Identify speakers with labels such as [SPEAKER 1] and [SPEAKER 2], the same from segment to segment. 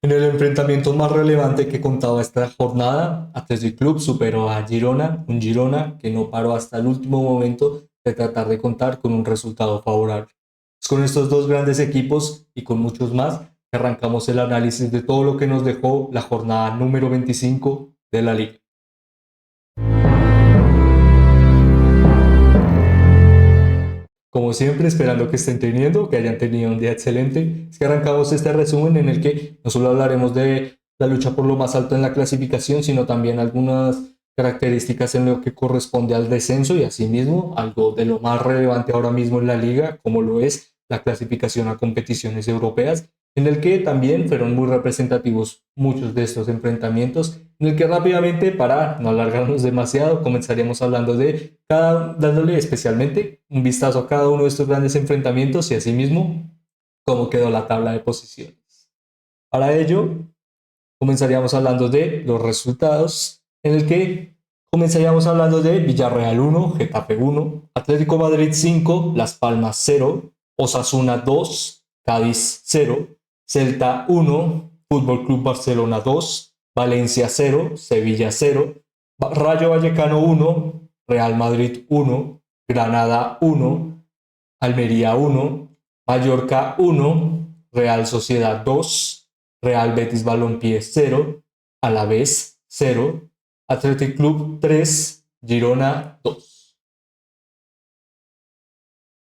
[SPEAKER 1] En el enfrentamiento más relevante que contaba esta jornada, Athletic Club superó a Girona, un Girona que no paró hasta el último momento de tratar de contar con un resultado favorable. Es con estos dos grandes equipos y con muchos más que arrancamos el análisis de todo lo que nos dejó la jornada número 25 de la liga. Como siempre, esperando que estén teniendo, que hayan tenido un día excelente, es que arrancamos este resumen en el que no solo hablaremos de la lucha por lo más alto en la clasificación, sino también algunas características en lo que corresponde al descenso y asimismo algo de lo más relevante ahora mismo en la liga, como lo es la clasificación a competiciones europeas, en el que también fueron muy representativos muchos de estos enfrentamientos, en el que rápidamente, para no alargarnos demasiado, comenzaríamos hablando de dándole especialmente un vistazo a cada uno de estos grandes enfrentamientos y asimismo cómo quedó la tabla de posiciones. Para ello, comenzaríamos hablando de los resultados, en el que comenzaríamos hablando de Villarreal 1, Getafe 1, Atlético Madrid 5, Las Palmas 0, Osasuna 2, Cádiz 0, Celta 1, Fútbol Club Barcelona 2, Valencia 0, Sevilla 0, Rayo Vallecano 1, Real Madrid 1, Granada 1, Almería 1, Mallorca 1, Real Sociedad 2, Real Betis Balompié 0, Alavés 0, Athletic Club 3, Girona 2.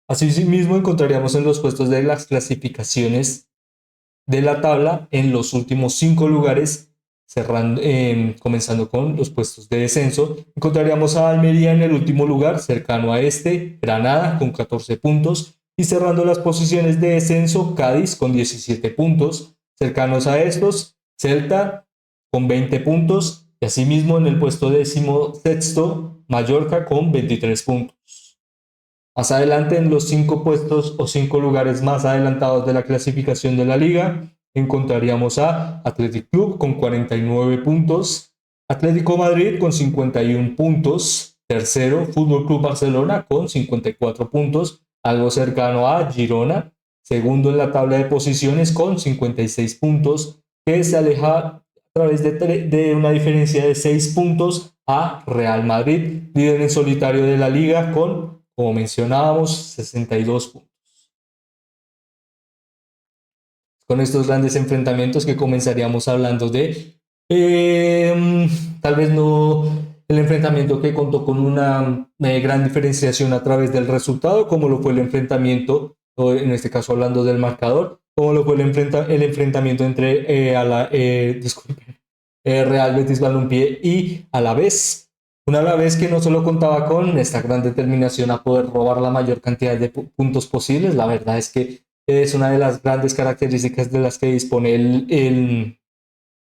[SPEAKER 1] Asimismo encontraríamos en los puestos de las clasificaciones de la tabla en los últimos 5 lugares, comenzando con los puestos de descenso. Encontraríamos a Almería en el último lugar, cercano a este, Granada con 14 puntos, y cerrando las posiciones de descenso, Cádiz con 17 puntos, cercanos a estos, Celta con 20 puntos, y asimismo en el puesto décimo sexto, Mallorca con 23 puntos. Más adelante, en los 5 puestos o 5 lugares más adelantados de la clasificación de la liga, encontraríamos a Athletic Club con 49 puntos, Atlético Madrid con 51 puntos, tercero Fútbol Club Barcelona con 54 puntos, algo cercano a Girona, segundo en la tabla de posiciones con 56 puntos, que se aleja a través de una diferencia de 6 puntos a Real Madrid, líder en solitario de la liga con, como mencionábamos, 62 puntos. Con estos grandes enfrentamientos que comenzaríamos hablando de, tal vez no el enfrentamiento que contó con una gran diferenciación a través del resultado, como lo fue el enfrentamiento, o en este caso hablando del marcador, como lo fue el enfrentamiento entre disculpen, Real Betis Balompié y Alavés. Un Alavés que no solo contaba con esta gran determinación a poder robar la mayor cantidad de puntos posibles, la verdad es que es una de las grandes características de las que dispone en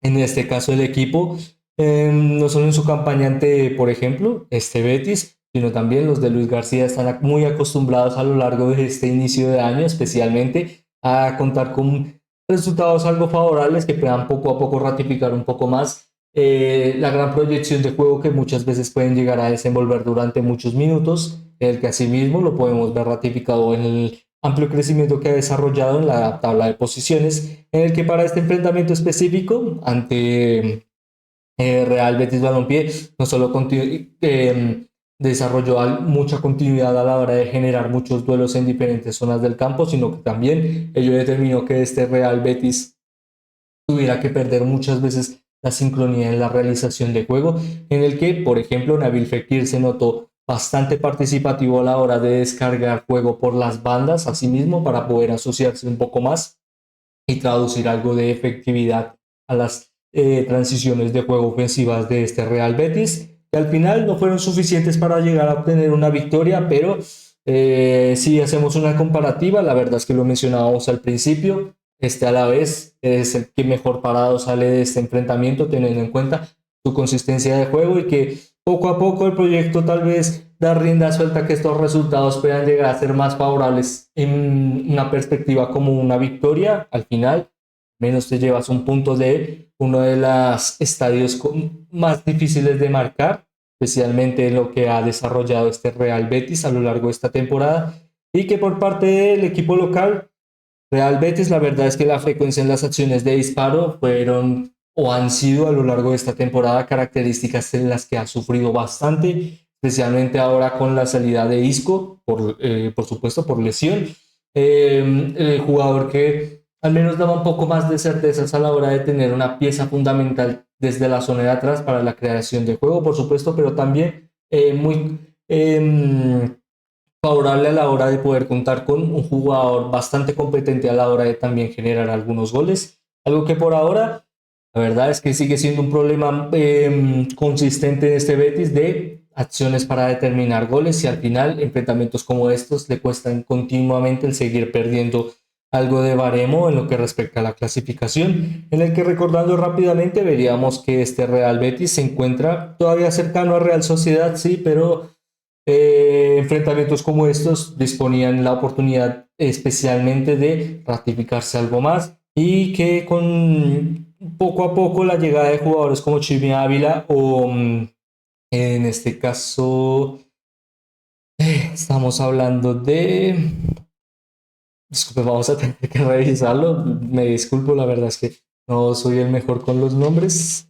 [SPEAKER 1] este caso el equipo, no solo en su campaña ante, por ejemplo, este Betis, sino también los de Luis García están muy acostumbrados a lo largo de este inicio de año, especialmente a contar con resultados algo favorables que puedan poco a poco ratificar un poco más la gran proyección de juego que muchas veces pueden llegar a desenvolver durante muchos minutos, el que asimismo lo podemos ver ratificado en el amplio crecimiento que ha desarrollado en la tabla de posiciones, en el que para este enfrentamiento específico ante Real Betis Balompié no solo desarrolló mucha continuidad a la hora de generar muchos duelos en diferentes zonas del campo, sino que también ello determinó que este Real Betis tuviera que perder muchas veces la sincronía en la realización de juego, en el que, por ejemplo, Nabil Fekir se notó bastante participativo a la hora de descargar juego por las bandas, asimismo, para poder asociarse un poco más y traducir algo de efectividad a las transiciones de juego ofensivas de este Real Betis, que al final no fueron suficientes para llegar a obtener una victoria, pero si hacemos una comparativa, la verdad es que lo mencionábamos al principio, este a la vez es el que mejor parado sale de este enfrentamiento, teniendo en cuenta su consistencia de juego y que poco a poco el proyecto tal vez da rienda suelta que estos resultados puedan llegar a ser más favorables en una perspectiva como una victoria. Al final, menos te llevas un punto de uno de los estadios más difíciles de marcar, especialmente lo que ha desarrollado este Real Betis a lo largo de esta temporada, y que por parte del equipo local Real Betis, la verdad es que la frecuencia en las acciones de disparo fueron o han sido a lo largo de esta temporada características en las que ha sufrido bastante, especialmente ahora con la salida de Isco, por supuesto, por lesión. El jugador que al menos daba un poco más de certezas a la hora de tener una pieza fundamental desde la zona de atrás para la creación de juego, por supuesto, pero también muy favorable a la hora de poder contar con un jugador bastante competente a la hora de también generar algunos goles. Algo que por ahora, la verdad es que sigue siendo un problema consistente en este Betis de acciones para determinar goles y al final enfrentamientos como estos le cuestan continuamente el seguir perdiendo algo de baremo en lo que respecta a la clasificación, en el que recordando rápidamente veríamos que este Real Betis se encuentra todavía cercano a Real Sociedad, sí, pero enfrentamientos como estos disponían la oportunidad especialmente de ratificarse algo más y que con poco a poco la llegada de jugadores como Chimi Ávila o en este caso estamos hablando de... Disculpe, vamos a tener que revisarlo. Me disculpo, la verdad es que no soy el mejor con los nombres.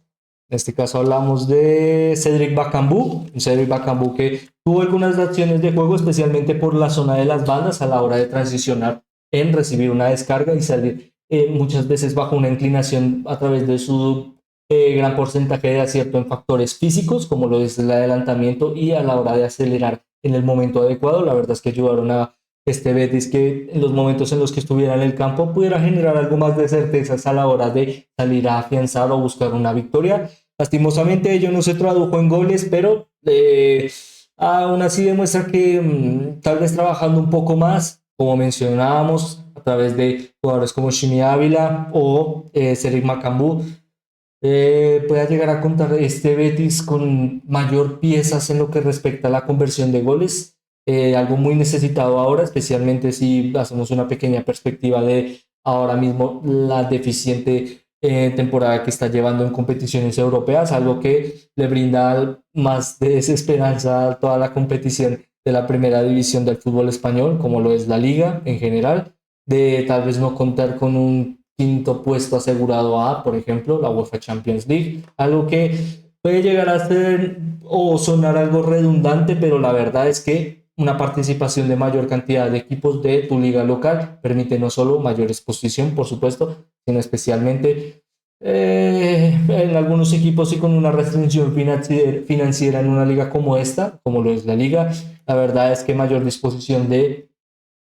[SPEAKER 1] En este caso hablamos de Cedric Bakambu, un Cedric Bakambu que tuvo algunas acciones de juego, especialmente por la zona de las bandas a la hora de transicionar en recibir una descarga y salir muchas veces bajo una inclinación a través de su gran porcentaje de acierto en factores físicos, como lo es el adelantamiento y a la hora de acelerar en el momento adecuado. La verdad es que ayudaron a este Betis que en los momentos en los que estuviera en el campo pudiera generar algo más de certezas a la hora de salir a afianzar o buscar una victoria. Lastimosamente ello no se tradujo en goles, pero aún así demuestra que tal vez trabajando un poco más, como mencionábamos, a través de jugadores como Shimi Ávila o Cedric Bakambu, pueda llegar a contar este Betis con mayor piezas en lo que respecta a la conversión de goles, algo muy necesitado ahora, especialmente si hacemos una pequeña perspectiva de ahora mismo la deficiente temporada que está llevando en competiciones europeas, algo que le brinda más de desesperanza a toda la competición de la primera división del fútbol español, como lo es la liga en general, de tal vez no contar con un quinto puesto asegurado a, por ejemplo, la UEFA Champions League, algo que puede llegar a ser o sonar algo redundante, pero la verdad es que una participación de mayor cantidad de equipos de tu liga local permite no solo mayor exposición, por supuesto, sino especialmente en algunos equipos y con una restricción financiera en una liga como esta, como lo es la liga, la verdad es que mayor disposición de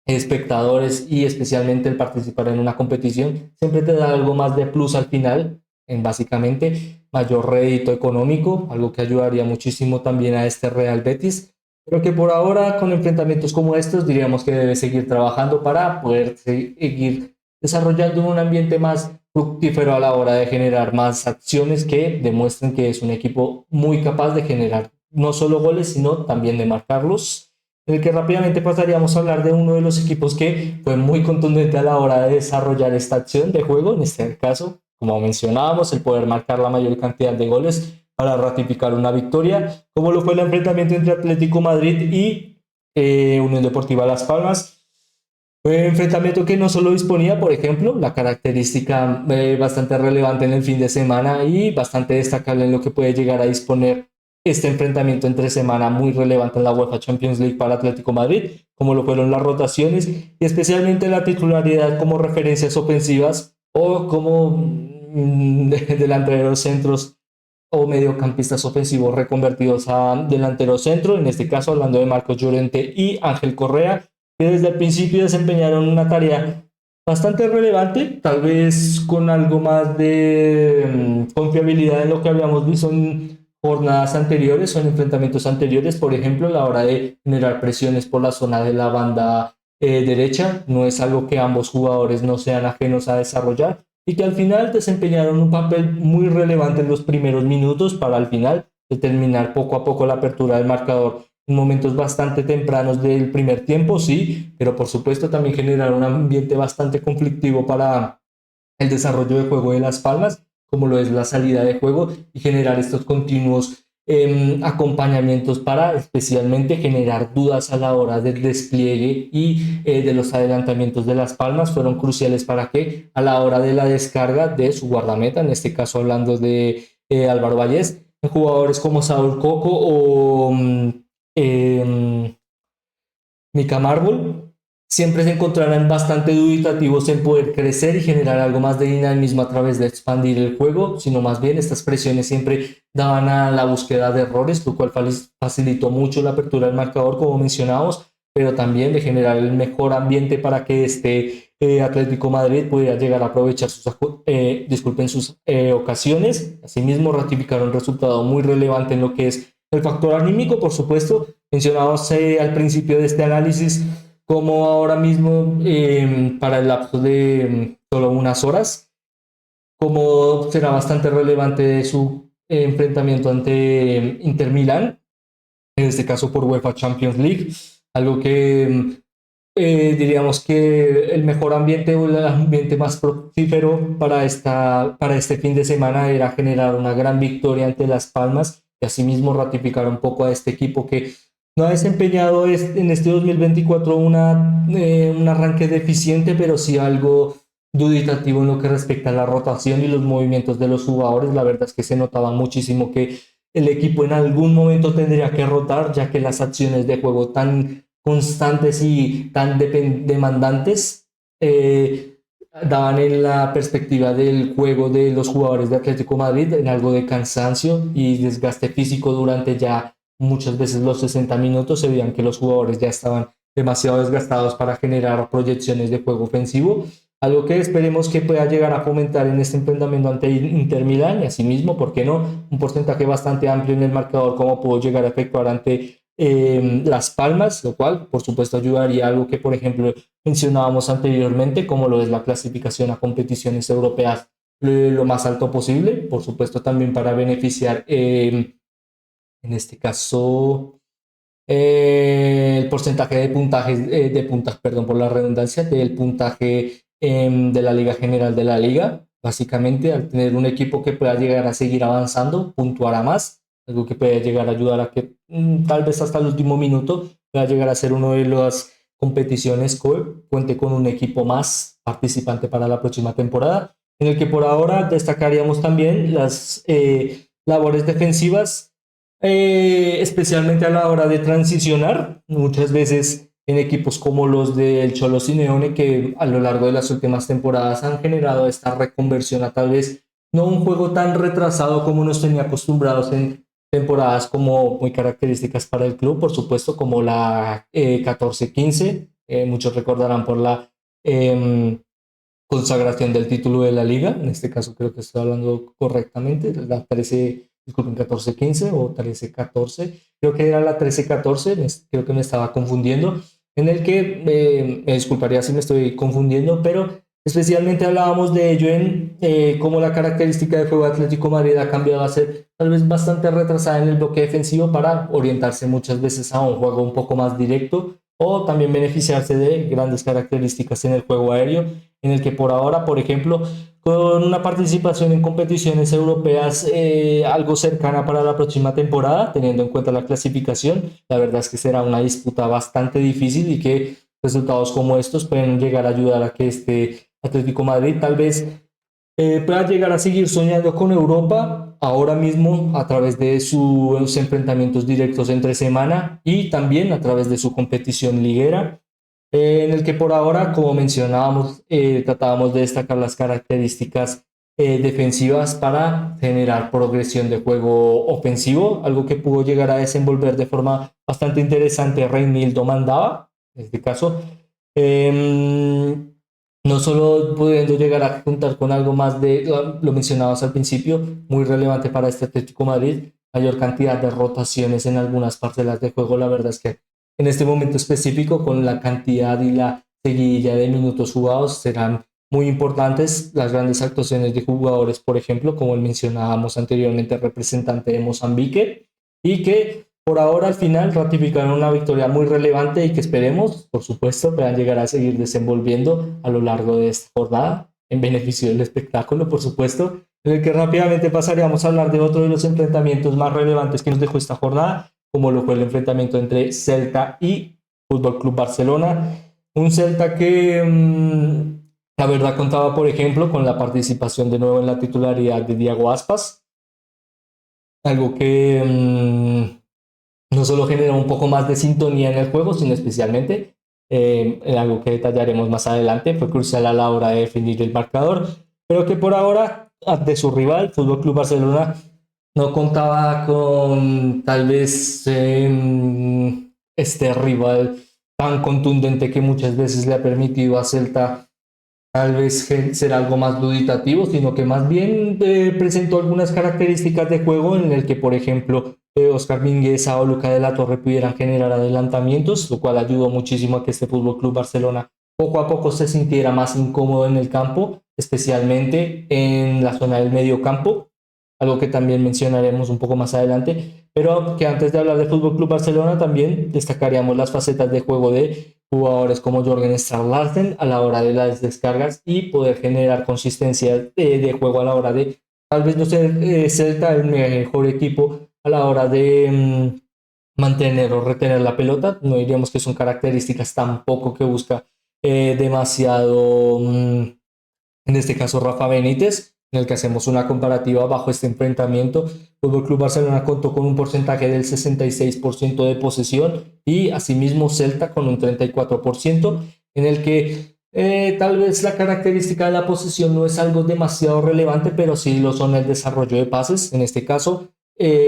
[SPEAKER 1] espectadores y especialmente el participar en una competición siempre te da algo más de plus al final, en básicamente mayor rédito económico, algo que ayudaría muchísimo también a este Real Betis, pero que por ahora con enfrentamientos como estos diríamos que debe seguir trabajando para poder seguir desarrollando un ambiente más fructífero a la hora de generar más acciones que demuestren que es un equipo muy capaz de generar no solo goles, sino también de marcarlos, en el que rápidamente pasaríamos a hablar de uno de los equipos que fue muy contundente a la hora de desarrollar esta acción de juego, en este caso, como mencionábamos, el poder marcar la mayor cantidad de goles para ratificar una victoria, como lo fue el enfrentamiento entre Atlético Madrid y Unión Deportiva Las Palmas. Fue un enfrentamiento que no solo disponía, por ejemplo, la característica bastante relevante en el fin de semana y bastante destacable en lo que puede llegar a disponer este enfrentamiento entre semana muy relevante en la UEFA Champions League para Atlético Madrid, como lo fueron las rotaciones y especialmente la titularidad como referencias ofensivas o como delanteros centros o mediocampistas ofensivos reconvertidos a delantero centro, en este caso hablando de Marcos Llorente y Ángel Correa, que desde el principio desempeñaron una tarea bastante relevante, tal vez con algo más de confiabilidad en lo que habíamos visto en jornadas anteriores o en enfrentamientos anteriores, por ejemplo, a la hora de generar presiones por la zona de la banda derecha, no es algo que ambos jugadores no sean ajenos a desarrollar y que al final desempeñaron un papel muy relevante en los primeros minutos para al final determinar poco a poco la apertura del marcador en momentos bastante tempranos del primer tiempo, sí, pero por supuesto también generar un ambiente bastante conflictivo para el desarrollo de juego de Las Palmas, como lo es la salida de juego y generar estos continuos acompañamientos para especialmente generar dudas a la hora del despliegue y de los adelantamientos de las palmas fueron cruciales para que a la hora de la descarga de su guardameta, en este caso hablando de Álvaro Vallés, jugadores como Saúl Coco o Mika Marble siempre se encontrarán bastante dubitativos en poder crecer y generar algo más de dinamismo a través de expandir el juego, sino más bien estas presiones siempre daban a la búsqueda de errores, lo cual facilitó mucho la apertura del marcador, como mencionamos, pero también de generar el mejor ambiente para que este Atlético Madrid pudiera llegar a aprovechar sus ocasiones. Asimismo, ratificaron un resultado muy relevante en lo que es el factor anímico, por supuesto. Mencionamos al principio de este análisis como ahora mismo, para el lapso de solo unas horas, como será bastante relevante su enfrentamiento ante Inter Milán, en este caso por UEFA Champions League, algo que diríamos que el mejor ambiente o el ambiente más fructífero para este fin de semana era generar una gran victoria ante Las Palmas y asimismo ratificar un poco a este equipo que no ha desempeñado en este 2024 un arranque deficiente, pero sí algo duditativo en lo que respecta a la rotación y los movimientos de los jugadores. La verdad es que se notaba muchísimo que el equipo en algún momento tendría que rotar, ya que las acciones de juego tan constantes y tan demandantes daban en la perspectiva del juego de los jugadores de Atlético Madrid en algo de cansancio y desgaste físico durante ya muchas veces los 60 minutos. Se veían que los jugadores ya estaban demasiado desgastados para generar proyecciones de juego ofensivo, algo que esperemos que pueda llegar a fomentar en este enfrentamiento ante Inter Milán y asimismo, ¿por qué no? Un porcentaje bastante amplio en el marcador como pudo llegar a efectuar ante Las Palmas, lo cual por supuesto ayudaría a algo que por ejemplo mencionábamos anteriormente, como lo es la clasificación a competiciones europeas lo más alto posible, por supuesto también para beneficiar en este caso el porcentaje de puntajes, de puntas, perdón por la redundancia, del puntaje de la Liga General de la Liga. Básicamente, al tener un equipo que pueda llegar a seguir avanzando, puntuará más, algo que puede llegar a ayudar a que tal vez hasta el último minuto pueda llegar a ser una de las competiciones que cuente con un equipo más participante para la próxima temporada, en el que por ahora destacaríamos también las labores defensivas, especialmente a la hora de transicionar, muchas veces en equipos como los del Cholo Simeone, que a lo largo de las últimas temporadas han generado esta reconversión a tal vez no un juego tan retrasado como nos tenía acostumbrados en temporadas como muy características para el club, por supuesto, como la 14-15, muchos recordarán por la consagración del título de la liga, en este caso creo que estoy hablando correctamente, la 13, disculpen, 14-15 o 13-14, creo que era la 13-14, creo que me estaba confundiendo, en el que me disculparía si me estoy confundiendo, pero especialmente hablábamos de ello en cómo la característica de juego de Atlético Madrid ha cambiado a ser tal vez bastante retrasada en el bloque defensivo para orientarse muchas veces a un juego un poco más directo o también beneficiarse de grandes características en el juego aéreo, en el que por ahora, por ejemplo, con una participación en competiciones europeas algo cercana para la próxima temporada, teniendo en cuenta la clasificación, la verdad es que será una disputa bastante difícil y que resultados como estos pueden llegar a ayudar a que este Atlético Madrid tal vez pueda llegar a seguir soñando con Europa ahora mismo a través de sus enfrentamientos directos entre semana y también a través de su competición liguera, en el que por ahora, como mencionábamos, tratábamos de destacar las características defensivas para generar progresión de juego ofensivo, algo que pudo llegar a desenvolver de forma bastante interesante Reinildo Mandava, en este caso. No solo pudiendo llegar a juntar con algo más de, lo mencionabas al principio, muy relevante para este Atlético Madrid, mayor cantidad de rotaciones en algunas parcelas de juego. La verdad es que en este momento específico, con la cantidad y la seguidilla de minutos jugados, serán muy importantes las grandes actuaciones de jugadores, por ejemplo, como el mencionábamos anteriormente, representante de Mozambique, y que por ahora al final ratificaron una victoria muy relevante y que esperemos, por supuesto, puedan llegar a seguir desenvolviendo a lo largo de esta jornada en beneficio del espectáculo, por supuesto, en el que rápidamente pasaríamos a hablar de otro de los enfrentamientos más relevantes que nos dejó esta jornada, como lo fue el enfrentamiento entre Celta y Fútbol Club Barcelona. Un Celta que la verdad contaba, por ejemplo, con la participación de nuevo en la titularidad de Diego Aspas, algo que no solo genera un poco más de sintonía en el juego, sino especialmente algo que detallaremos más adelante, fue crucial a la hora de definir el marcador, pero que por ahora, ante su rival, Fútbol Club Barcelona, no contaba con tal vez este rival tan contundente que muchas veces le ha permitido a Celta tal vez ser algo más duditativo, sino que más bien presentó algunas características de juego en el que, por ejemplo, Oscar Mingueza o Luca de la Torre pudieran generar adelantamientos, lo cual ayudó muchísimo a que este Fútbol Club Barcelona poco a poco se sintiera más incómodo en el campo, especialmente en la zona del medio campo, algo que también mencionaremos un poco más adelante, pero que antes de hablar del Fútbol Club Barcelona también destacaríamos las facetas de juego de jugadores como Jorgen Strand Larsen a la hora de las descargas y poder generar consistencia de juego a la hora de tal vez no ser Celta el mejor equipo a la hora de mantener o retener la pelota. No diríamos que son características tampoco que busca demasiado, en este caso Rafa Benítez, en el que hacemos una comparativa bajo este enfrentamiento. Fútbol Club Barcelona contó con un porcentaje del 66% de posesión y asimismo Celta con un 34%, en el que tal vez la característica de la posesión no es algo demasiado relevante, pero sí lo son el desarrollo de pases. En este caso,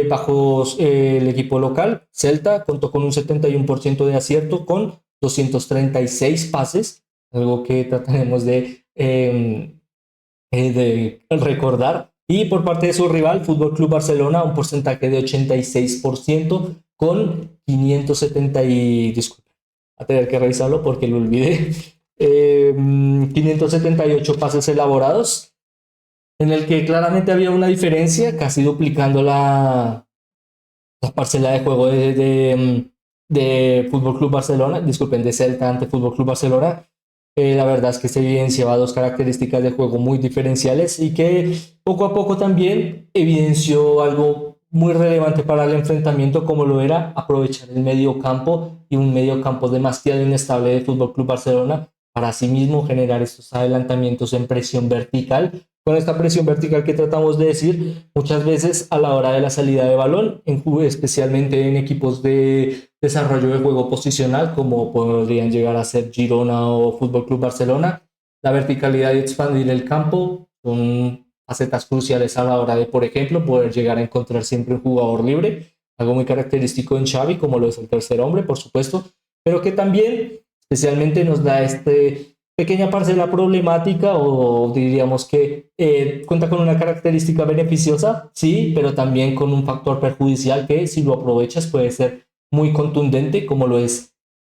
[SPEAKER 1] bajo el equipo local, Celta contó con un 71% de acierto con 236 pases, algo que trataremos de recordar. Y por parte de su rival, Fútbol Club Barcelona, un porcentaje de 86% con 570 y... Disculpe, a tener que revisarlo porque lo olvidé. 578 pases elaborados, en el que claramente había una diferencia, casi duplicando la parcela de juego de Fútbol Club Barcelona, disculpen, de Celta ante Fútbol Club Barcelona. La verdad es que se evidenciaba dos características de juego muy diferenciales y que poco a poco también evidenció algo muy relevante para el enfrentamiento, como lo era aprovechar el medio campo y un medio campo demasiado inestable de Fútbol Club Barcelona para asimismo generar estos adelantamientos en presión vertical. Con esta presión vertical que tratamos de decir, muchas veces a la hora de la salida de balón, especialmente en equipos de desarrollo de juego posicional, como podrían llegar a ser Girona o Fútbol Club Barcelona, la verticalidad y expandir el campo son facetas cruciales a la hora de, por ejemplo, poder llegar a encontrar siempre un jugador libre, algo muy característico en Xavi, como lo es el tercer hombre, por supuesto, pero que también especialmente nos da este pequeña parcela problemática o diríamos que cuenta con una característica beneficiosa, sí, pero también con un factor perjudicial que si lo aprovechas puede ser muy contundente, como lo es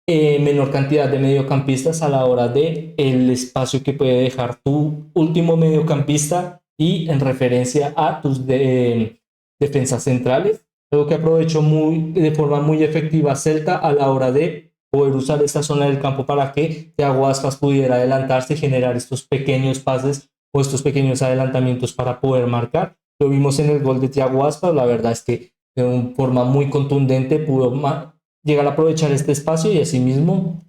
[SPEAKER 1] menor cantidad de mediocampistas a la hora de el espacio que puede dejar tu último mediocampista y en referencia a tus defensas centrales, algo que aprovechó de forma muy efectiva Celta a la hora de poder usar esta zona del campo para que Thiago Aspas pudiera adelantarse y generar estos pequeños pases o estos pequeños adelantamientos para poder marcar. Lo vimos en el gol de Thiago Aspas, la verdad es que de una forma muy contundente pudo llegar a aprovechar este espacio y asimismo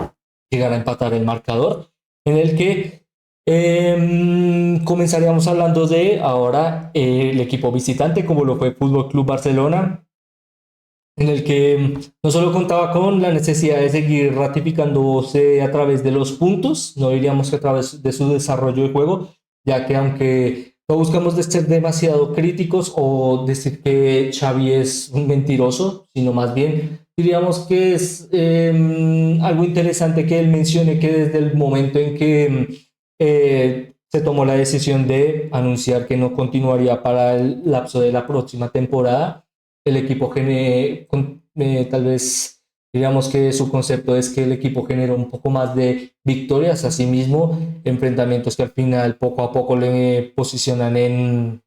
[SPEAKER 1] llegar a empatar el marcador, en el que comenzaríamos hablando de ahora el equipo visitante, como lo fue Fútbol Club Barcelona, en el que no solo contaba con la necesidad de seguir ratificándose a través de los puntos, no diríamos que a través de su desarrollo de juego, ya que aunque no buscamos de ser demasiado críticos o decir que Xavi es un mentiroso, sino más bien diríamos que es algo interesante que él mencione que desde el momento en que se tomó la decisión de anunciar que no continuaría para el lapso de la próxima temporada, el equipo tal vez digamos que su concepto es que el equipo genera un poco más de victorias, asimismo enfrentamientos que al final poco a poco le posicionan en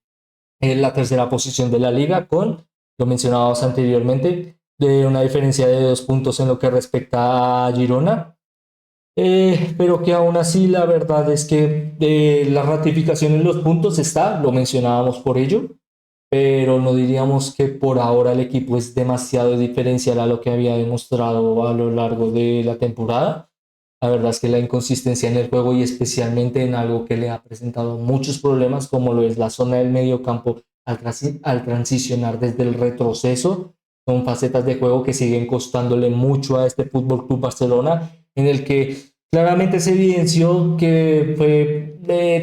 [SPEAKER 1] la tercera posición de la liga con, lo mencionábamos anteriormente, de una diferencia de 2 puntos en lo que respecta a Girona, pero que aún así la verdad es que la ratificación en los puntos está, lo mencionábamos por ello, pero no diríamos que por ahora el equipo es demasiado diferencial a lo que había demostrado a lo largo de la temporada. La verdad es que la inconsistencia en el juego y especialmente en algo que le ha presentado muchos problemas, como lo es la zona del medio campo al transicionar desde el retroceso, son facetas de juego que siguen costándole mucho a este Fútbol Club Barcelona, en el que claramente se evidenció que fue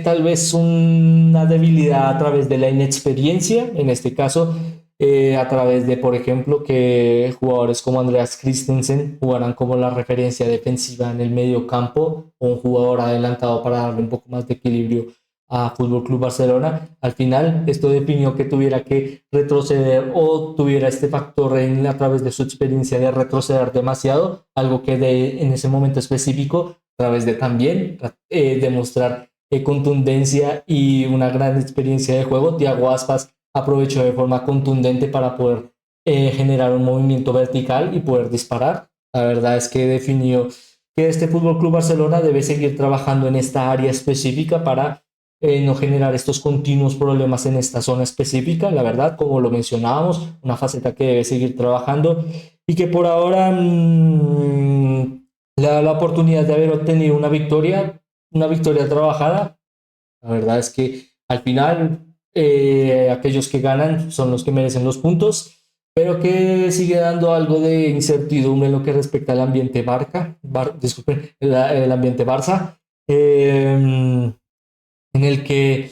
[SPEAKER 1] tal vez una debilidad a través de la inexperiencia, en este caso a través de, por ejemplo, que jugadores como Andreas Christensen jugaran como la referencia defensiva en el medio campo o un jugador adelantado para darle un poco más de equilibrio a Fútbol Club Barcelona. Al final, esto definió que tuviera que retroceder o tuviera este factor a través de su experiencia de retroceder demasiado, algo que en ese momento específico, a través de también demostrar contundencia y una gran experiencia de juego, Thiago Aspas aprovechó de forma contundente para poder generar un movimiento vertical y poder disparar. La verdad es que definió que este Fútbol Club Barcelona debe seguir trabajando en esta área específica para no generar estos continuos problemas en esta zona específica. La verdad, como lo mencionábamos, una faceta que debe seguir trabajando y que por ahora le da la oportunidad de haber obtenido una victoria trabajada. La verdad es que al final aquellos que ganan son los que merecen los puntos, pero que sigue dando algo de incertidumbre en lo que respecta al ambiente disculpen, el ambiente Barça, en el que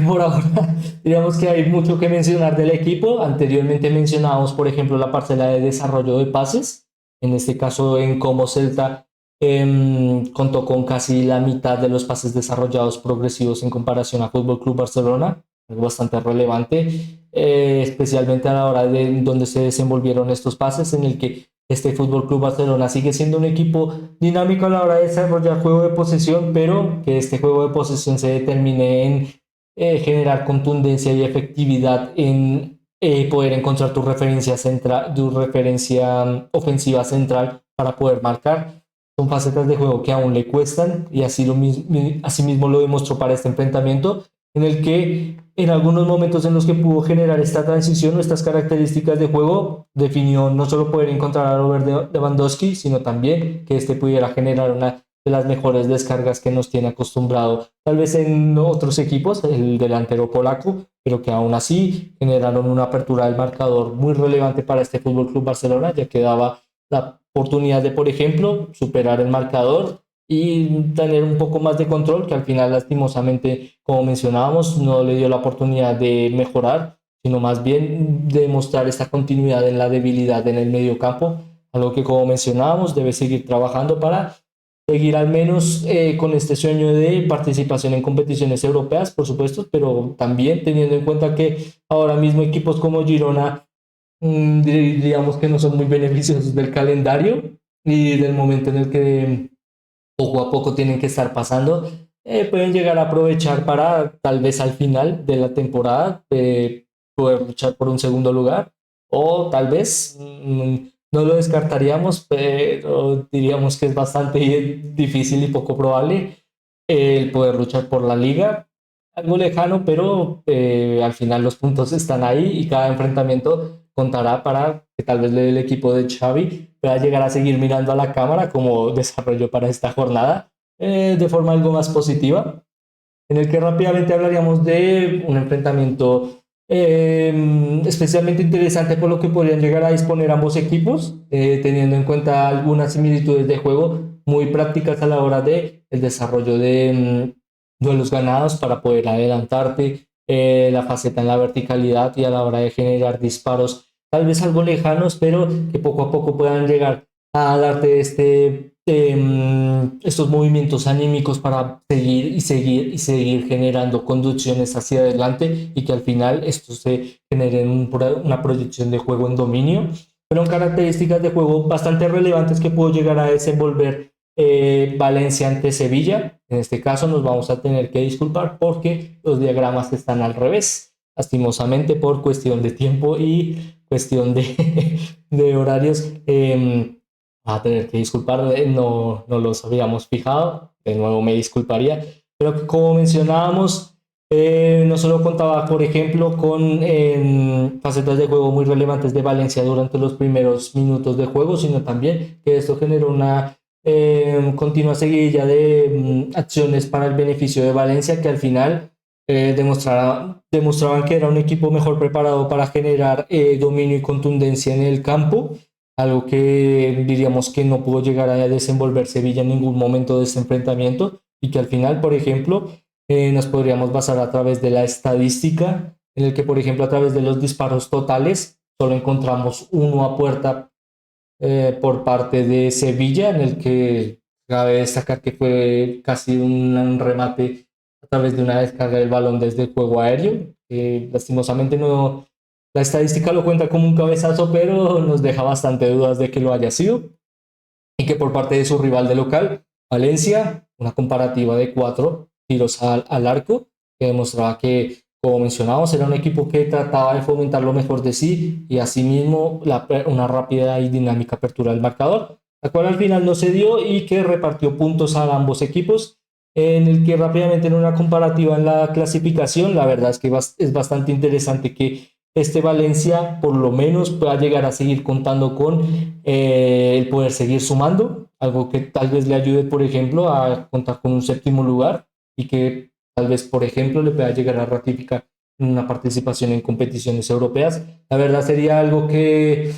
[SPEAKER 1] por ahora digamos que hay mucho que mencionar del equipo. Anteriormente mencionábamos, por ejemplo, la parcela de desarrollo de pases, en este caso en cómo Celta contó con casi la mitad de los pases desarrollados progresivos en comparación a Fútbol Club Barcelona, algo bastante relevante, especialmente a la hora de donde se desenvolvieron estos pases, en el que este Fútbol Club Barcelona sigue siendo un equipo dinámico a la hora de desarrollar juego de posesión, pero que este juego de posesión se determine en generar contundencia y efectividad en poder encontrar tu referencia central, tu referencia ofensiva central para poder marcar. Son facetas de juego que aún le cuestan y así mismo lo demostró para este enfrentamiento, en el que en algunos momentos en los que pudo generar esta transición o estas características de juego, definió no solo poder encontrar a Robert Lewandowski, sino también que este pudiera generar una de las mejores descargas que nos tiene acostumbrado, tal vez en otros equipos, el delantero polaco, pero que aún así generaron una apertura del marcador muy relevante para este Fútbol Club Barcelona, ya que daba la oportunidad de, por ejemplo, superar el marcador y tener un poco más de control, que al final lastimosamente, como mencionábamos, no le dio la oportunidad de mejorar, sino más bien de mostrar esta continuidad en la debilidad en el medio campo, algo que como mencionábamos debe seguir trabajando para seguir al menos con este sueño de participación en competiciones europeas, por supuesto, pero también teniendo en cuenta que ahora mismo equipos como Girona, diríamos que no son muy beneficiosos del calendario y del momento en el que poco a poco tienen que estar pasando, pueden llegar a aprovechar para tal vez al final de la temporada poder luchar por un segundo lugar o tal vez no lo descartaríamos, pero diríamos que es bastante difícil y poco probable el poder luchar por la liga. Algo lejano, pero al final los puntos están ahí y cada enfrentamiento contará para que tal vez el equipo de Xavi pueda llegar a seguir mirando a la cámara como desarrollo para esta jornada de forma algo más positiva, en el que rápidamente hablaríamos de un enfrentamiento especialmente interesante por lo que podrían llegar a disponer ambos equipos, teniendo en cuenta algunas similitudes de juego muy prácticas a la hora de el desarrollo de duelos ganados para poder adelantarte, la faceta en la verticalidad y a la hora de generar disparos tal vez algo lejanos, pero que poco a poco puedan llegar a darte estos movimientos anímicos para seguir y seguir y seguir generando conducciones hacia adelante y que al final esto se genere en una proyección de juego en dominio, pero en características de juego bastante relevantes que puedo llegar a desenvolver Valencia ante Sevilla. En este caso nos vamos a tener que disculpar porque los diagramas están al revés, lastimosamente por cuestión de tiempo y cuestión de horarios. a tener que disculpar, no los habíamos fijado, de nuevo me disculparía, pero que como mencionábamos, no solo contaba, por ejemplo, con facetas de juego muy relevantes de Valencia durante los primeros minutos de juego, sino también que esto generó una continua seguidilla de acciones para el beneficio de Valencia que al final demostraban que era un equipo mejor preparado para generar dominio y contundencia en el campo, algo que diríamos que no pudo llegar a desenvolver Sevilla en ningún momento de este enfrentamiento y que al final, por ejemplo, nos podríamos basar a través de la estadística, en el que, por ejemplo, a través de los disparos totales, solo encontramos uno a puerta por parte de Sevilla, en el que cabe destacar que fue casi un remate a través de una descarga del balón desde el juego aéreo. Lastimosamente no, la estadística lo cuenta como un cabezazo, pero nos deja bastante dudas de que lo haya sido. Y que por parte de su rival de local, Valencia, una comparativa de 4 tiros al arco, que demostraba que, como mencionábamos, era un equipo que trataba de fomentar lo mejor de sí y asimismo una rápida y dinámica apertura del marcador, la cual al final no se dio y que repartió puntos a ambos equipos, en el que rápidamente en una comparativa en la clasificación, la verdad es que es bastante interesante que este Valencia por lo menos pueda llegar a seguir contando con el poder seguir sumando, algo que tal vez le ayude, por ejemplo, a contar con un séptimo lugar y que tal vez, por ejemplo, le pueda llegar a ratificar una participación en competiciones europeas. La verdad sería algo que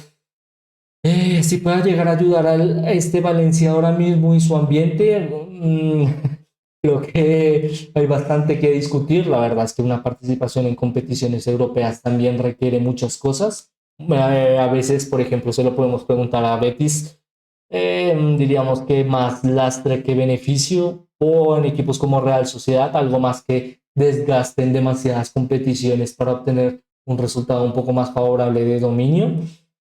[SPEAKER 1] sí pueda llegar a ayudar a este Valencia ahora mismo y su ambiente. Creo que hay bastante que discutir. La verdad es que una participación en competiciones europeas también requiere muchas cosas. A veces, por ejemplo, se lo podemos preguntar a Betis, diríamos que más lastre que beneficio, o en equipos como Real Sociedad, algo más que desgasten demasiadas competiciones para obtener un resultado un poco más favorable de dominio,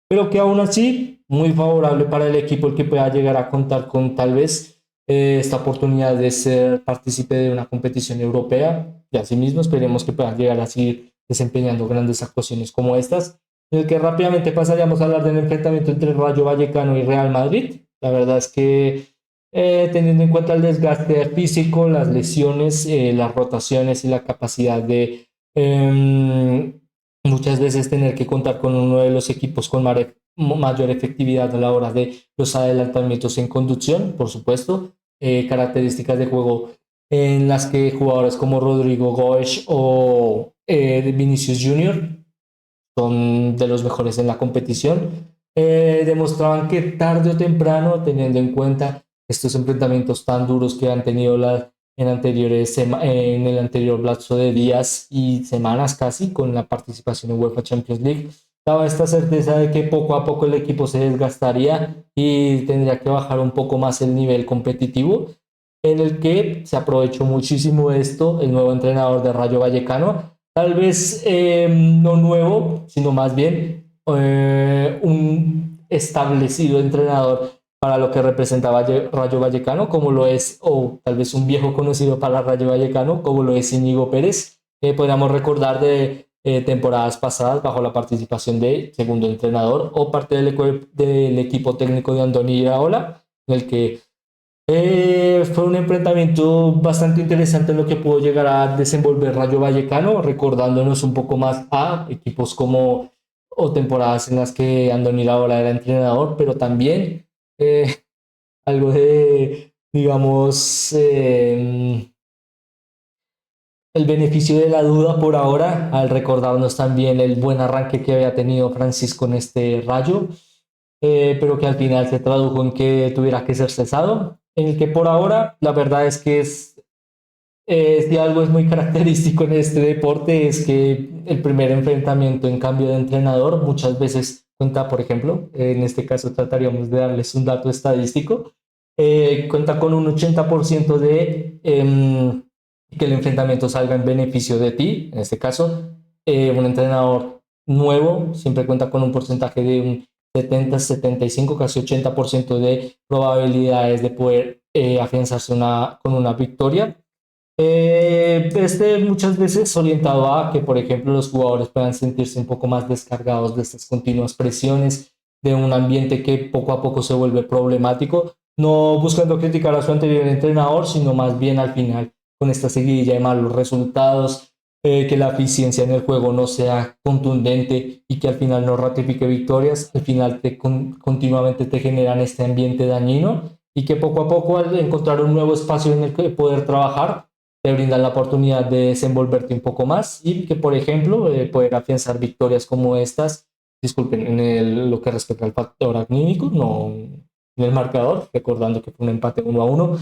[SPEAKER 1] pero que aún así muy favorable para el equipo el que pueda llegar a contar con tal vez esta oportunidad de ser partícipe de una competición europea y asimismo esperemos que puedan llegar a seguir desempeñando grandes actuaciones como estas, en el que rápidamente pasaríamos a hablar del enfrentamiento entre Rayo Vallecano y Real Madrid. La verdad es que teniendo en cuenta el desgaste físico, las lesiones, las rotaciones y la capacidad de muchas veces tener que contar con uno de los equipos con mayor efectividad a la hora de los adelantamientos en conducción, por supuesto, características de juego en las que jugadores como Rodrigo Goes o Vinicius Junior son de los mejores en la competición, demostraban que tarde o temprano, teniendo en cuenta estos enfrentamientos tan duros que han tenido en el anterior lapso de días y semanas casi con la participación en UEFA Champions League, daba esta certeza de que poco a poco el equipo se desgastaría y tendría que bajar un poco más el nivel competitivo, en el que se aprovechó muchísimo esto el nuevo entrenador de Rayo Vallecano, tal vez no nuevo, sino más bien un establecido entrenador para lo que representaba Rayo Vallecano, como lo es, o tal vez un viejo conocido para Rayo Vallecano, como lo es Íñigo Pérez, que podríamos recordar de temporadas pasadas bajo la participación de segundo entrenador o parte del equipo técnico de Andoni Iraola, en el que fue un enfrentamiento bastante interesante en lo que pudo llegar a desenvolver Rayo Vallecano, recordándonos un poco más a equipos como o temporadas en las que Andoni Iraola era entrenador, pero también algo de, digamos, el beneficio de la duda por ahora, al recordarnos también el buen arranque que había tenido Francisco en este Rayo, pero que al final se tradujo en que tuviera que ser cesado, en el que por ahora la verdad es que si algo es muy característico en este deporte es que el primer enfrentamiento en cambio de entrenador muchas veces cuenta, por ejemplo, en este caso trataríamos de darles un dato estadístico, cuenta con un 80% de que el enfrentamiento salga en beneficio de ti, en este caso, un entrenador nuevo siempre cuenta con un porcentaje de un 70, 75, casi 80% de probabilidades de poder afianzarse con una victoria. Muchas veces orientado a que, por ejemplo, los jugadores puedan sentirse un poco más descargados de estas continuas presiones de un ambiente que poco a poco se vuelve problemático, no buscando criticar a su anterior entrenador, sino más bien al final con esta seguidilla de malos resultados, que la eficiencia en el juego no sea contundente y que al final no ratifique victorias, al final continuamente te generan este ambiente dañino y que poco a poco al encontrar un nuevo espacio en el que poder trabajar, te brindan la oportunidad de desenvolverte un poco más y que, por ejemplo, poder afianzar victorias como estas, disculpen, lo que respecta al factor anímico, no en el marcador, recordando que fue un empate 1-1,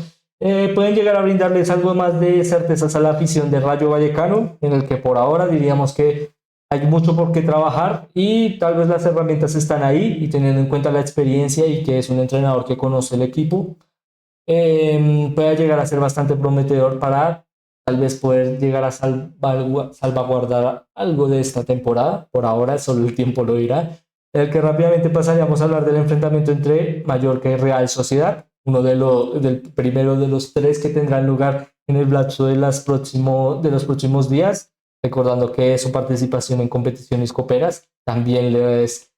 [SPEAKER 1] pueden llegar a brindarles algo más de certezas a la afición de Rayo Vallecano, en el que por ahora diríamos que hay mucho por qué trabajar y tal vez las herramientas están ahí y teniendo en cuenta la experiencia y que es un entrenador que conoce el equipo, puede llegar a ser bastante prometedor para tal vez poder llegar a salvaguardar algo de esta temporada. Por ahora solo el tiempo lo dirá. El que rápidamente pasaríamos a hablar del enfrentamiento entre Mallorca y Real Sociedad, uno del primero de los tres que tendrán lugar en el lapso de los próximos días, recordando que su participación en competiciones coperas también les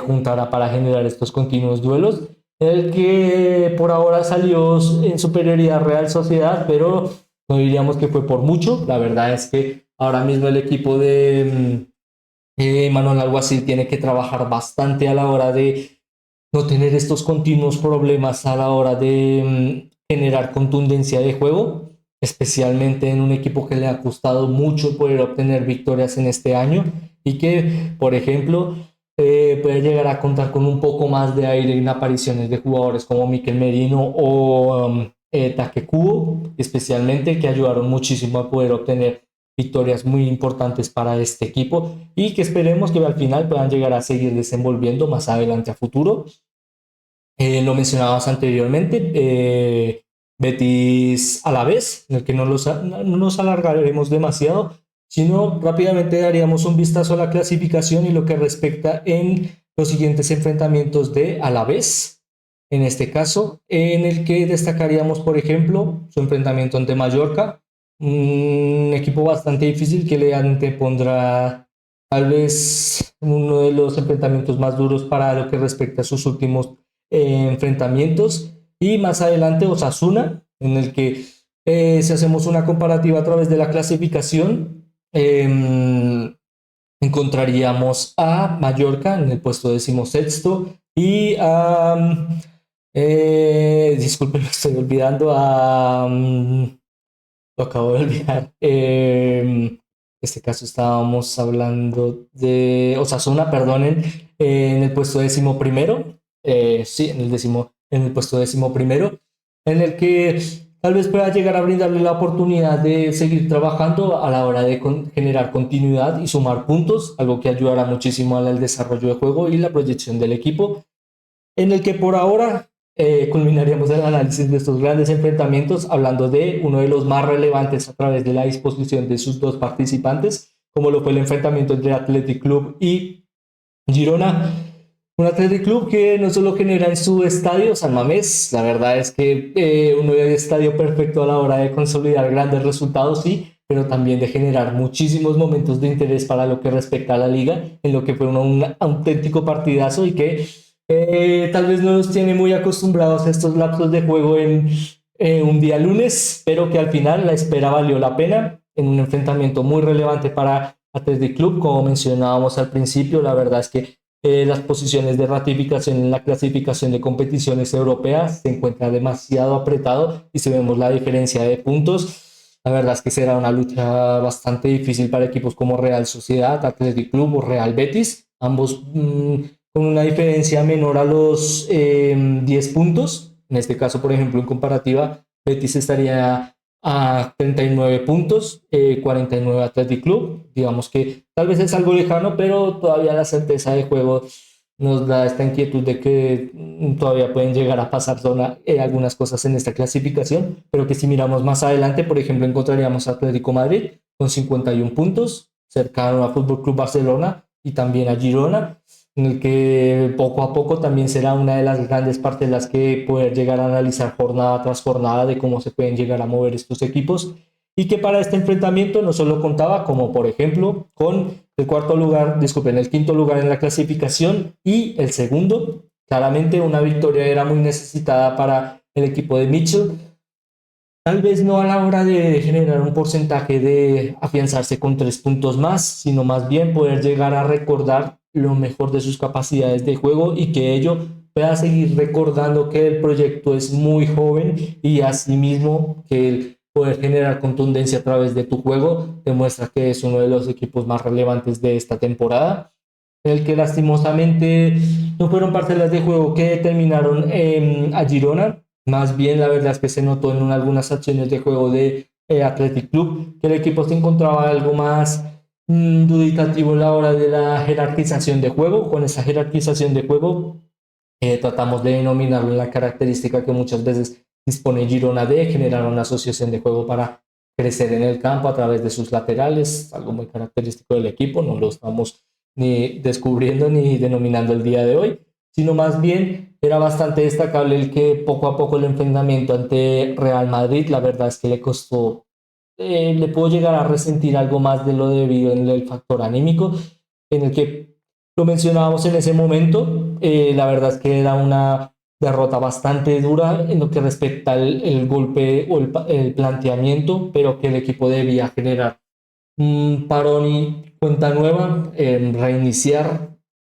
[SPEAKER 1] juntará para generar estos continuos duelos. El que por ahora salió en superioridad Real Sociedad, pero no diríamos que fue por mucho. La verdad es que ahora mismo el equipo de Manuel Alguacil tiene que trabajar bastante a la hora de no tener estos continuos problemas a la hora de generar contundencia de juego, especialmente en un equipo que le ha costado mucho poder obtener victorias en este año y que, por ejemplo, puede llegar a contar con un poco más de aire en apariciones de jugadores como Mikel Merino o Take Kubo, especialmente, que ayudaron muchísimo a poder obtener victorias muy importantes para este equipo y que esperemos que al final puedan llegar a seguir desenvolviendo más adelante a futuro. Lo mencionabas anteriormente, Betis a la vez, en el que no nos alargaremos demasiado, sino rápidamente daríamos un vistazo a la clasificación y lo que respecta en los siguientes enfrentamientos de Alavés, en este caso, en el que destacaríamos, por ejemplo, su enfrentamiento ante Mallorca, un equipo bastante difícil que le antepondrá tal vez uno de los enfrentamientos más duros para lo que respecta a sus últimos enfrentamientos, y más adelante Osasuna, en el que si hacemos una comparativa a través de la clasificación, encontraríamos a Mallorca en el puesto 16º y a, disculpen, me estoy olvidando, lo acabo de olvidar. En este caso estábamos hablando de Osasuna, perdonen, en el puesto 11º, sí, en el puesto 11º, en el que tal vez pueda llegar a brindarle la oportunidad de seguir trabajando a la hora de generar continuidad y sumar puntos, algo que ayudará muchísimo al desarrollo de juego y la proyección del equipo, en el que por ahora culminaríamos el análisis de estos grandes enfrentamientos hablando de uno de los más relevantes a través de la disposición de sus dos participantes, como lo fue el enfrentamiento entre Athletic Club y Girona. Un Athletic Club que no solo genera en su estadio San Mamés, la verdad es que uno de estadio perfecto a la hora de consolidar grandes resultados, sí, pero también de generar muchísimos momentos de interés para lo que respecta a la liga, en lo que fue un auténtico partidazo y que tal vez no nos tiene muy acostumbrados a estos lapsos de juego en un día lunes, pero que al final la espera valió la pena en un enfrentamiento muy relevante para Athletic Club. Como mencionábamos al principio, la verdad es que las posiciones de ratificación en la clasificación de competiciones europeas se encuentra demasiado apretado y si vemos la diferencia de puntos, la verdad es que será una lucha bastante difícil para equipos como Real Sociedad, Athletic Club o Real Betis, ambos con una diferencia menor a los 10 puntos. En este caso, por ejemplo, en comparativa, Betis estaría a 39 puntos, 49 Athletic Club. Digamos que tal vez es algo lejano, pero todavía la certeza de juego nos da esta inquietud de que todavía pueden llegar a pasar algunas cosas en esta clasificación, pero que si miramos más adelante, por ejemplo, encontraríamos a Atlético Madrid con 51 puntos, cercano a Fútbol Club Barcelona y también a Girona, en el que poco a poco también será una de las grandes partes en las que poder llegar a analizar jornada tras jornada de cómo se pueden llegar a mover estos equipos y que para este enfrentamiento no solo contaba como por ejemplo con el quinto lugar en la clasificación, y el segundo. Claramente una victoria era muy necesitada para el equipo de Mitchell. Tal vez no a la hora de generar un porcentaje de afianzarse con 3 puntos más, sino más bien poder llegar a recordar lo mejor de sus capacidades de juego y que ello pueda seguir recordando que el proyecto es muy joven y asimismo que el poder generar contundencia a través de tu juego demuestra que es uno de los equipos más relevantes de esta temporada, en el que lastimosamente no fueron parcelas de juego que determinaron a Girona. Más bien, la verdad es que se notó en algunas acciones de juego de Athletic Club que el equipo se encontraba algo más duditativo a la hora de la jerarquización de juego. Con esa jerarquización de juego tratamos de denominarlo en la característica que muchas veces dispone Girona de generar una asociación de juego para crecer en el campo a través de sus laterales, algo muy característico del equipo. No lo estamos ni descubriendo ni denominando el día de hoy, sino más bien era bastante destacable el que poco a poco el enfrentamiento ante Real Madrid, la verdad es que le costó, le puedo llegar a resentir algo más de lo debido en el factor anímico, en el que lo mencionábamos en ese momento. La verdad es que era una derrota bastante dura en lo que respecta el golpe o el planteamiento, pero que el equipo debía generar un parón y cuenta nueva, reiniciar,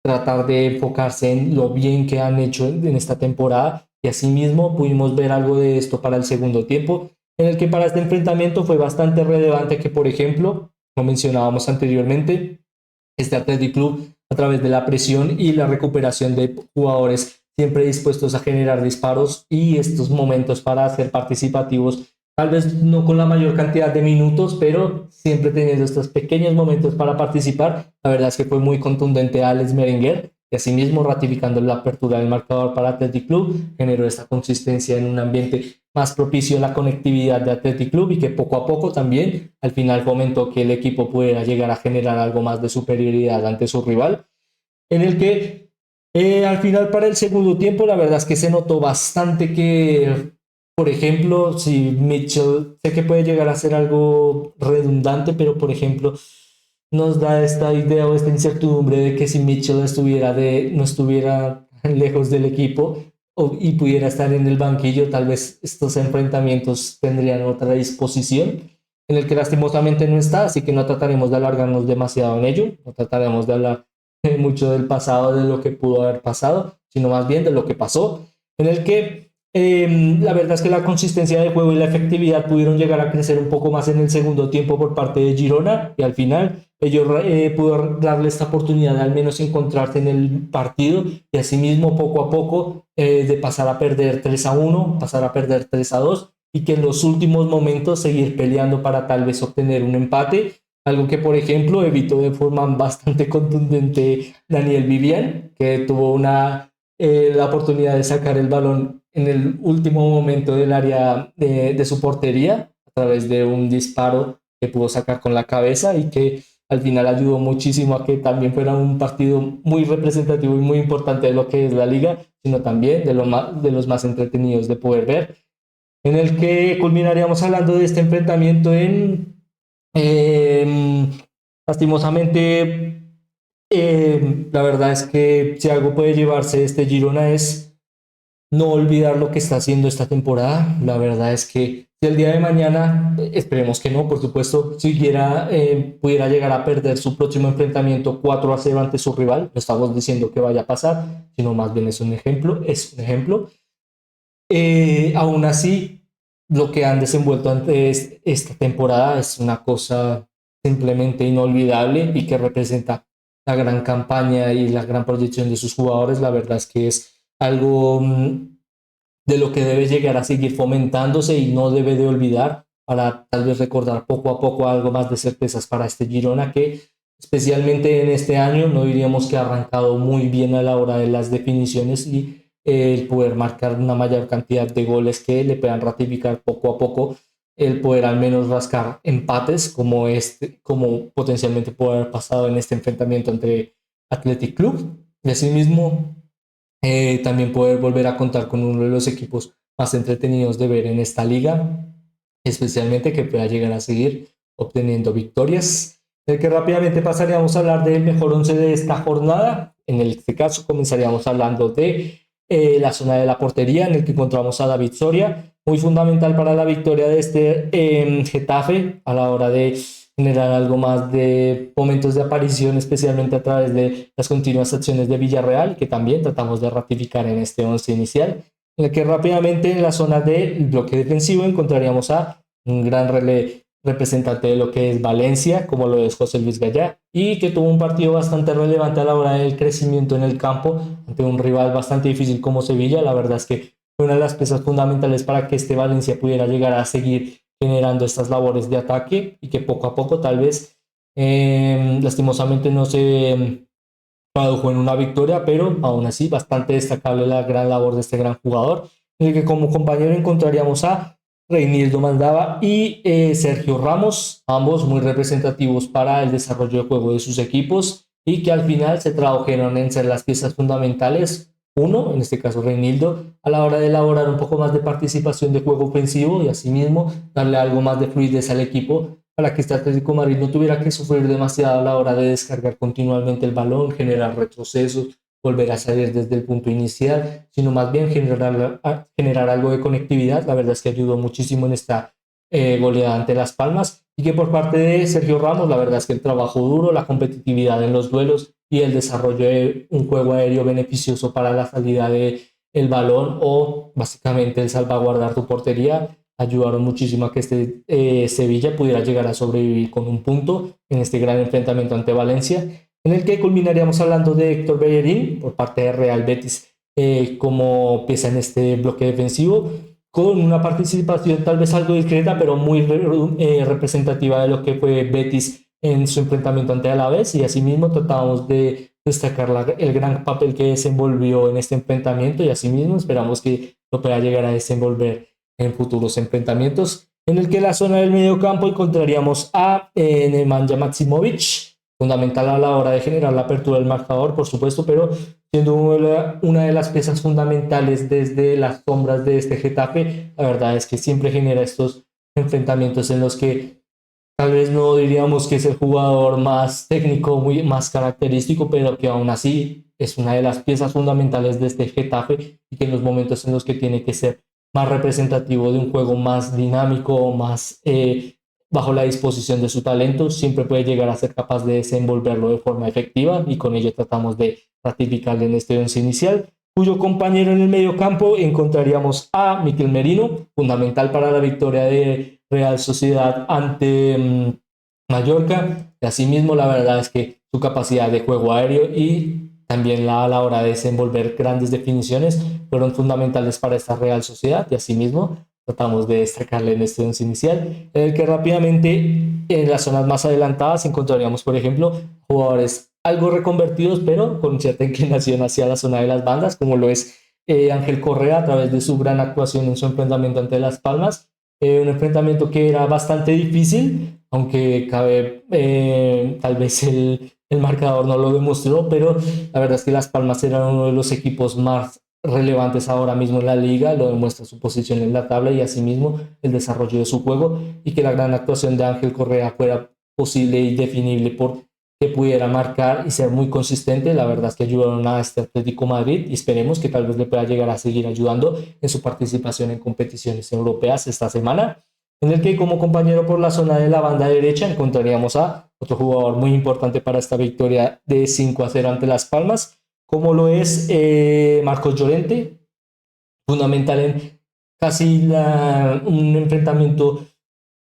[SPEAKER 1] tratar de enfocarse en lo bien que han hecho en esta temporada, y asimismo pudimos ver algo de esto para el segundo tiempo, en el que para este enfrentamiento fue bastante relevante que, por ejemplo, como mencionábamos anteriormente, este Athletic Club, a través de la presión y la recuperación de jugadores siempre dispuestos a generar disparos y estos momentos para ser participativos, tal vez no con la mayor cantidad de minutos, pero siempre teniendo estos pequeños momentos para participar. La verdad es que fue muy contundente Alex Berenguer, y asimismo ratificando la apertura del marcador para Athletic Club, generó esta consistencia en un ambiente más propicio a la conectividad de Athletic Club, y que poco a poco también al final fomentó que el equipo pudiera llegar a generar algo más de superioridad ante su rival, en el que al final para el segundo tiempo la verdad es que se notó bastante que, por ejemplo, si Mitchell, sé que puede llegar a ser algo redundante, pero por ejemplo nos da esta idea o esta incertidumbre de que si Mitchell no estuviera lejos del equipo y pudiera estar en el banquillo, tal vez estos enfrentamientos tendrían otra disposición, en el que lastimosamente no está, así que no trataremos de alargarnos demasiado en ello, no trataremos de hablar mucho del pasado, de lo que pudo haber pasado, sino más bien de lo que pasó, en el que la verdad es que la consistencia del juego y la efectividad pudieron llegar a crecer un poco más en el segundo tiempo por parte de Girona, y al final ellos pudo darle esta oportunidad de al menos encontrarse en el partido, y asimismo poco a poco de pasar a perder 3-1, pasar a perder 3-2, y que en los últimos momentos seguir peleando para tal vez obtener un empate, algo que por ejemplo evitó de forma bastante contundente Daniel Vivian, que tuvo la oportunidad de sacar el balón en el último momento del área de su portería a través de un disparo que pudo sacar con la cabeza, y que al final ayudó muchísimo a que también fuera un partido muy representativo y muy importante de lo que es la liga, sino también de los más entretenidos de poder ver, en el que culminaríamos hablando de este enfrentamiento eh, lastimosamente, la verdad es que si algo puede llevarse este Girona es no olvidar lo que está haciendo esta temporada. La verdad es que si el día de mañana, esperemos que no, por supuesto, pudiera llegar a perder su próximo enfrentamiento 4-0 ante su rival, no estamos diciendo que vaya a pasar, sino más bien es un ejemplo. Aún así, lo que han desenvuelto ante esta temporada es una cosa simplemente inolvidable y que representa la gran campaña y la gran proyección de sus jugadores. La verdad es que es algo de lo que debe llegar a seguir fomentándose y no debe de olvidar, para tal vez recordar poco a poco algo más de certezas para este Girona, que especialmente en este año no diríamos que ha arrancado muy bien a la hora de las definiciones, y el poder marcar una mayor cantidad de goles que le puedan ratificar poco a poco el poder al menos rascar empates como potencialmente puede haber pasado en este enfrentamiento entre Athletic Club, y asimismo también poder volver a contar con uno de los equipos más entretenidos de ver en esta liga, especialmente que pueda llegar a seguir obteniendo victorias, en el que rápidamente pasaríamos a hablar del mejor 11 de esta jornada. En este caso comenzaríamos hablando de la zona de la portería, en el que encontramos a David Soria, muy fundamental para la victoria de este Getafe a la hora de generar algo más de momentos de aparición, especialmente a través de las continuas acciones de Villarreal, que también tratamos de ratificar en este 11 inicial, en el que rápidamente en la zona del bloque defensivo encontraríamos a un gran representante de lo que es Valencia, como lo es José Luis Gallá, y que tuvo un partido bastante relevante a la hora del crecimiento en el campo ante un rival bastante difícil como Sevilla. La verdad es que fue una de las piezas fundamentales para que este Valencia pudiera llegar a seguir generando estas labores de ataque y que poco a poco tal vez lastimosamente no se tradujo en una victoria, pero aún así bastante destacable la gran labor de este gran jugador, en el que como compañero encontraríamos a Reinildo Mandava y Sergio Ramos, ambos muy representativos para el desarrollo de juego de sus equipos y que al final se tradujeron en ser las piezas fundamentales. Uno, en este caso Reinildo, a la hora de elaborar un poco más de participación de juego ofensivo y asimismo darle algo más de fluidez al equipo para que este Atlético de Madrid no tuviera que sufrir demasiado a la hora de descargar continuamente el balón, generar retrocesos, volver a salir desde el punto inicial, sino más bien generar algo de conectividad. La verdad es que ayudó muchísimo en esta goleada ante Las Palmas y que por parte de Sergio Ramos, la verdad es que el trabajo duro, la competitividad en los duelos y el desarrollo de un juego aéreo beneficioso para la salida del balón o básicamente el salvaguardar tu portería ayudaron muchísimo a que este Sevilla pudiera llegar a sobrevivir con un punto en este gran enfrentamiento ante Valencia, en el que culminaríamos hablando de Héctor Bellerín por parte de Real Betis como pieza en este bloque defensivo, con una participación tal vez algo discreta, pero muy representativa de lo que fue Betis en su enfrentamiento ante Alavés, y asimismo tratábamos de destacar el gran papel que desenvolvió en este enfrentamiento y asimismo esperamos que lo pueda llegar a desenvolver en futuros enfrentamientos, en el que en la zona del medio campo encontraríamos a Nemanja Maximovic, fundamental a la hora de generar la apertura del marcador, por supuesto, pero siendo una de las piezas fundamentales desde las sombras de este Getafe. La verdad es que siempre genera estos enfrentamientos en los que tal vez no diríamos que es el jugador más técnico, muy, más característico, pero que aún así es una de las piezas fundamentales de este Getafe y que en los momentos en los que tiene que ser más representativo de un juego más dinámico, más bajo la disposición de su talento, siempre puede llegar a ser capaz de desenvolverlo de forma efectiva y con ello tratamos de ratificarle en este once inicial, cuyo compañero en el medio campo encontraríamos a Mikel Merino, fundamental para la victoria de Real Sociedad ante Mallorca. Y asimismo, la verdad es que su capacidad de juego aéreo y también a la hora de desenvolver grandes definiciones fueron fundamentales para esta Real Sociedad y asimismo tratamos de destacarle en este once inicial, en el que rápidamente en las zonas más adelantadas encontraríamos, por ejemplo, jugadores algo reconvertidos, pero con cierta inclinación hacia la zona de las bandas, como lo es Ángel Correa a través de su gran actuación en su enfrentamiento ante Las Palmas, un enfrentamiento que era bastante difícil, aunque cabe, tal vez el marcador no lo demostró, pero la verdad es que Las Palmas era uno de los equipos más relevantes ahora mismo en la liga, lo demuestra su posición en la tabla y asimismo el desarrollo de su juego y que la gran actuación de Ángel Correa fuera posible y definible por que pudiera marcar y ser muy consistente. La verdad es que ayudaron a este Atlético Madrid y esperemos que tal vez le pueda llegar a seguir ayudando en su participación en competiciones europeas esta semana, en el que como compañero por la zona de la banda derecha encontraríamos a otro jugador muy importante para esta victoria de 5-0 ante Las Palmas, como lo es Marcos Llorente, fundamental en casi un enfrentamiento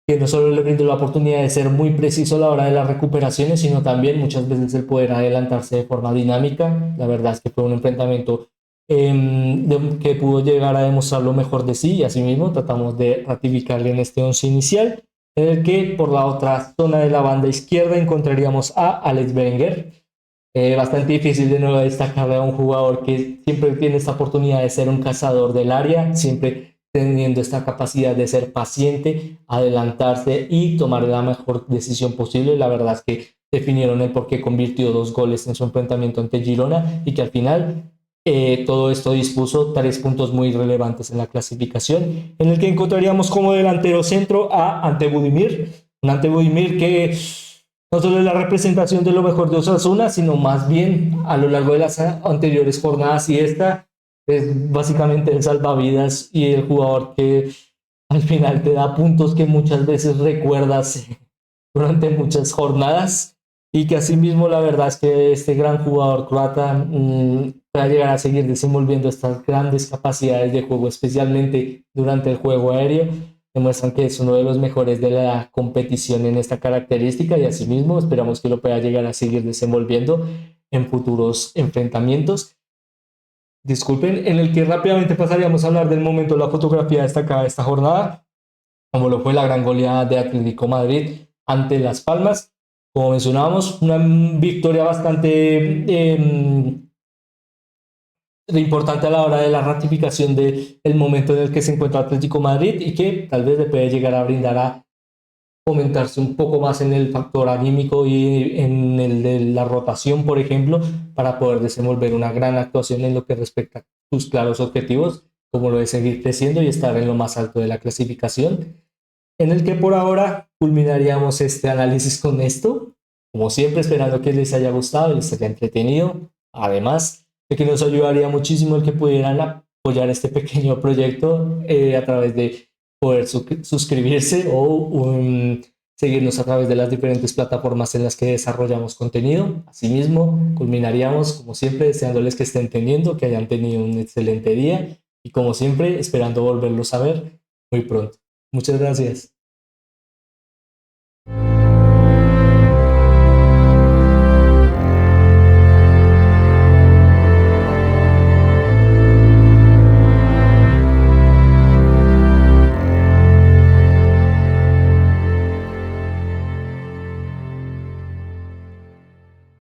[SPEAKER 1] que no solo le brindó la oportunidad de ser muy preciso a la hora de las recuperaciones, sino también muchas veces el poder adelantarse de forma dinámica. La verdad es que fue un enfrentamiento que pudo llegar a demostrar lo mejor de sí y asimismo tratamos de ratificarle en este once inicial, en el que por la otra zona de la banda izquierda encontraríamos a Alex Berenguer. Bastante difícil de nuevo destacarle a un jugador que siempre tiene esta oportunidad de ser un cazador del área, siempre teniendo esta capacidad de ser paciente, adelantarse y tomar la mejor decisión posible. La verdad es que definieron el por qué convirtió 2 goles en su enfrentamiento ante Girona y que al final todo esto dispuso 3 puntos muy relevantes en la clasificación, en el que encontraríamos como delantero centro a Ante Budimir, un Ante Budimir que no solo es la representación de lo mejor de Osasuna, sino más bien a lo largo de las anteriores jornadas, y esta es básicamente el salvavidas y el jugador que al final te da puntos que muchas veces recuerdas durante muchas jornadas, y que asimismo la verdad es que este gran jugador croata va a llegar a seguir desenvolviendo estas grandes capacidades de juego, especialmente durante el juego aéreo. Demuestran que es uno de los mejores de la competición en esta característica, y asimismo esperamos que lo pueda llegar a seguir desenvolviendo en futuros enfrentamientos. Disculpen, en el que rápidamente pasaríamos a hablar del momento de la fotografía destacada de esta jornada, como lo fue la gran goleada de Atlético Madrid ante Las Palmas. Como mencionábamos, una victoria bastante importante a la hora de la ratificación del momento en el que se encuentra Atlético Madrid, y que tal vez le puede llegar a brindar a fomentarse un poco más en el factor anímico y en el de la rotación, por ejemplo, para poder desenvolver una gran actuación en lo que respecta a sus claros objetivos, como lo de seguir creciendo y estar en lo más alto de la clasificación, en el que por ahora culminaríamos este análisis con esto. Como siempre, esperando que les haya gustado y les haya entretenido. Además de que nos ayudaría muchísimo el que pudieran apoyar este pequeño proyecto a través de poder suscribirse o seguirnos a través de las diferentes plataformas en las que desarrollamos contenido. Asimismo, culminaríamos, como siempre, deseándoles que estén teniendo, que hayan tenido un excelente día, y como siempre, esperando volverlos a ver muy pronto. Muchas gracias.